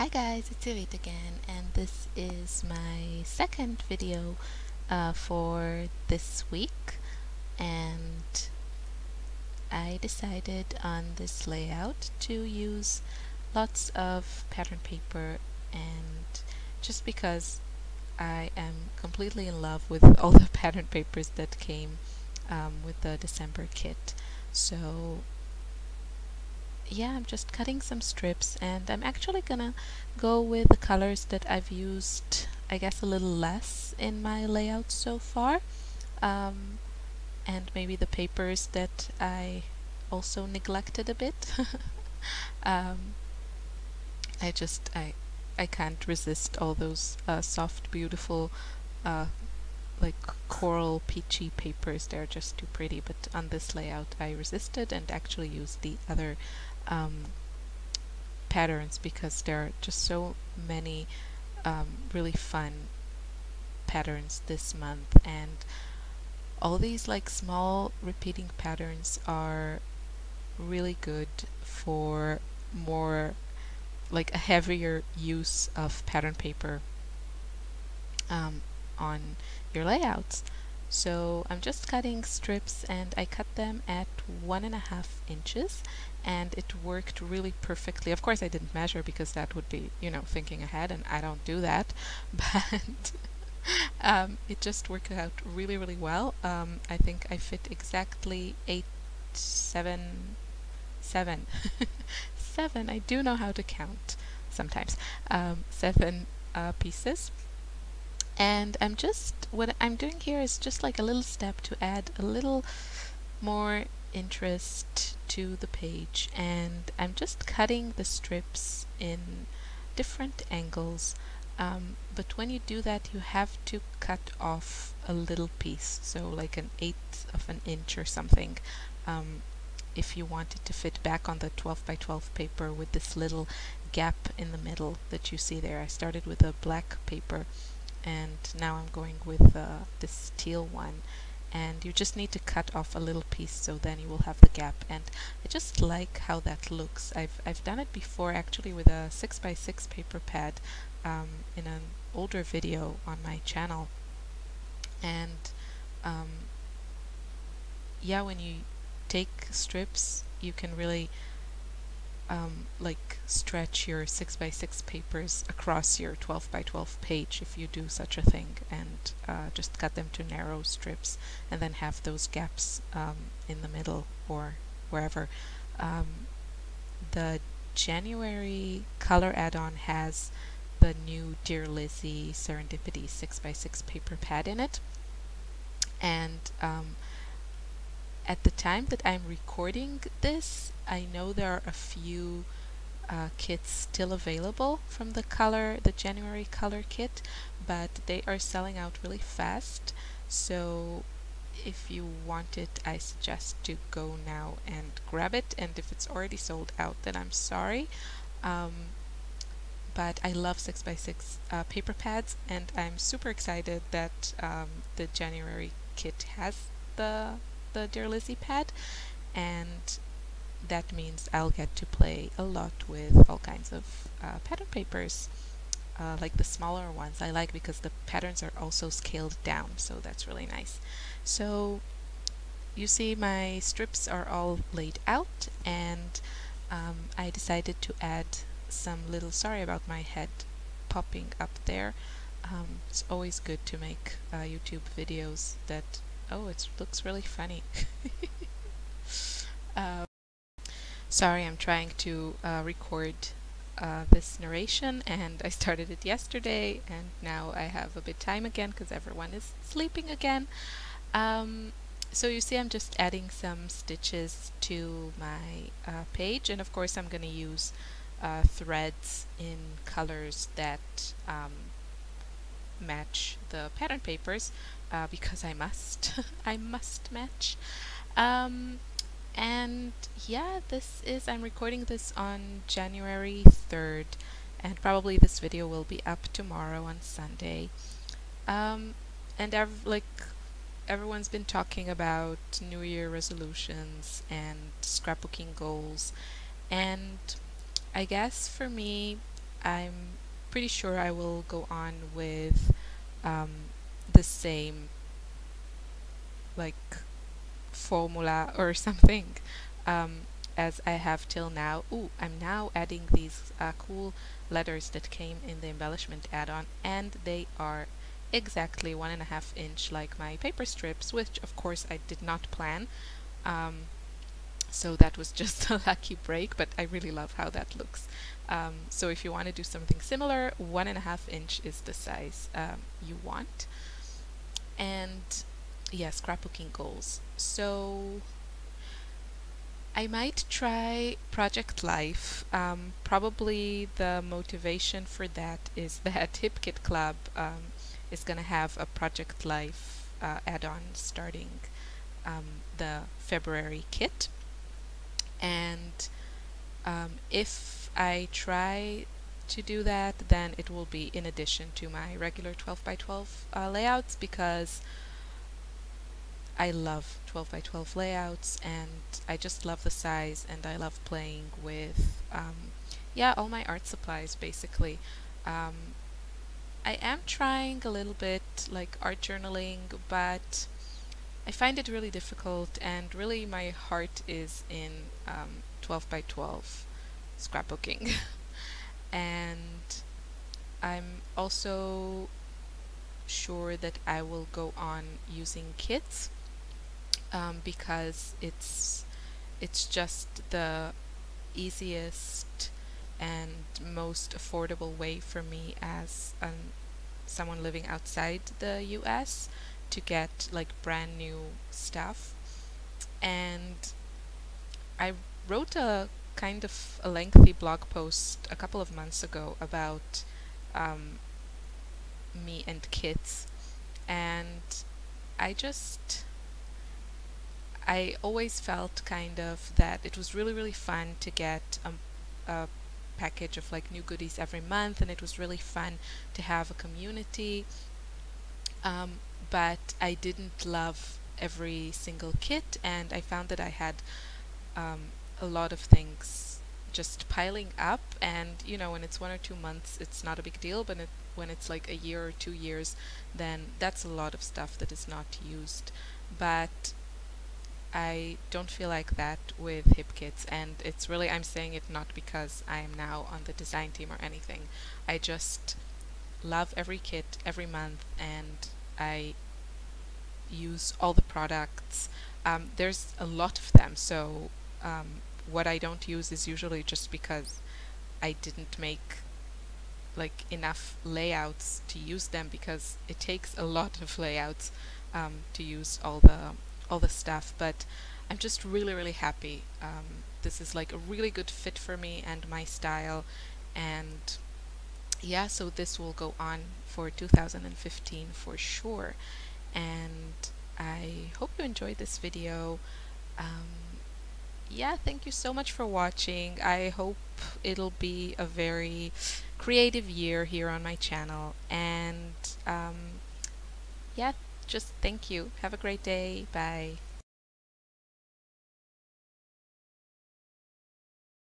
Hi guys, it's Irit again, and this is my second video for this week, and I decided on this layout to use lots of pattern paper, and just because I am completely in love with all the pattern papers that came with the December kit. So yeah, I'm just cutting some strips, and I'm actually gonna go with the colors that I've used, I guess, a little less in my layout so far, and maybe the papers that I also neglected a bit. um, I can't resist all those soft, beautiful, uh, like coral peachy papers. They're just too pretty, but on this layout I resisted and actually used the other patterns because there are just so many really fun patterns this month, and all these like small repeating patterns are really good for more like a heavier use of pattern paper on your layouts. So I'm just cutting strips, and I cut them at 1.5 inches, and it worked really perfectly. Of course I didn't measure because that would be, thinking ahead, and I don't do that, but it just worked out really, really well. I think I fit exactly 7. I do know how to count sometimes. 7 pieces. And what I'm doing here is just like a little step to add a little more interest to the page, and I'm just cutting the strips in different angles, but when you do that you have to cut off a little piece, so like 1/8 of an inch or something, if you want it to fit back on the 12 by 12 paper with this little gap in the middle that you see there. I started with a black paper, and now I'm going with this teal one, and you just need to cut off a little piece so then you will have the gap, and I just like how that looks. I've done it before actually with a 6 by 6 paper pad in an older video on my channel, and yeah, when you take strips you can really like stretch your 6 by 6 papers across your 12 by 12 page if you do such a thing, and just cut them to narrow strips and then have those gaps in the middle or wherever. The January color add-on has the new Dear Lizzie Serendipity 6 by 6 paper pad in it, and at the time that I'm recording this, I know there are a few kits still available from the January color kit, but they are selling out really fast. So if you want it, I suggest to go now and grab it. And if it's already sold out, then I'm sorry. But I love 6 by 6 paper pads, and I'm super excited that the January kit has the Dear Lizzie pad, and that means I'll get to play a lot with all kinds of pattern papers, like the smaller ones I like because the patterns are also scaled down, so that's really nice. So you see my strips are all laid out, and I decided to add some little, sorry about my head popping up there, it's always good to make YouTube videos that, oh, it looks really funny. Sorry, I'm trying to record this narration, and I started it yesterday, and now I have a bit time again because everyone is sleeping again. So you see I'm just adding some stitches to my page, and of course I'm going to use threads in colors that match the pattern papers because I must. I must match. And yeah, I'm recording this on January 3rd, and probably this video will be up tomorrow on Sunday. And everyone's been talking about New Year resolutions and scrapbooking goals, and I guess for me I'm pretty sure I will go on with the same like formula or something as I have till now. Ooh, I'm now adding these cool letters that came in the embellishment add-on, and they are exactly 1.5 inch like my paper strips, which of course I did not plan. So that was just a lucky break, but I really love how that looks. So if you want to do something similar, 1.5 inch is the size you want. And yeah, scrapbooking goals. So I might try Project Life. Probably the motivation for that is that HipKit Club is going to have a Project Life add-on starting the February kit. And if I try to do that, then it will be in addition to my regular 12 by 12 layouts, because I love 12 by 12 layouts, and I just love the size, and I love playing with yeah, all my art supplies basically. I am trying a little bit like art journaling, but I find it really difficult, and really my heart is in 12 by 12 scrapbooking. And I'm also sure that I will go on using kits because it's just the easiest and most affordable way for me as someone living outside the US to get like brand new stuff. And I wrote a kind of a lengthy blog post a couple of months ago about me and kits, and I always felt kind of that it was really, really fun to get a package of like new goodies every month, and it was really fun to have a community. But I didn't love every single kit, and I found that I had a lot of things just piling up. And you know, when it's 1 or 2 months, it's not a big deal, but when it's like a year or 2 years, then that's a lot of stuff that is not used. But I don't feel like that with HipKits, and it's really, I'm saying it not because I am now on the design team or anything. I just love every kit every month, and I use all the products. There's a lot of them, so what I don't use is usually just because I didn't make like enough layouts to use them, because it takes a lot of layouts to use all the stuff. But I'm just really, really happy. This is like a really good fit for me and my style, and yeah, so this will go on for 2015 for sure. And I hope you enjoyed this video. Yeah, thank you so much for watching. I hope it'll be a very creative year here on my channel. And yeah, just thank you. Have a great day. Bye.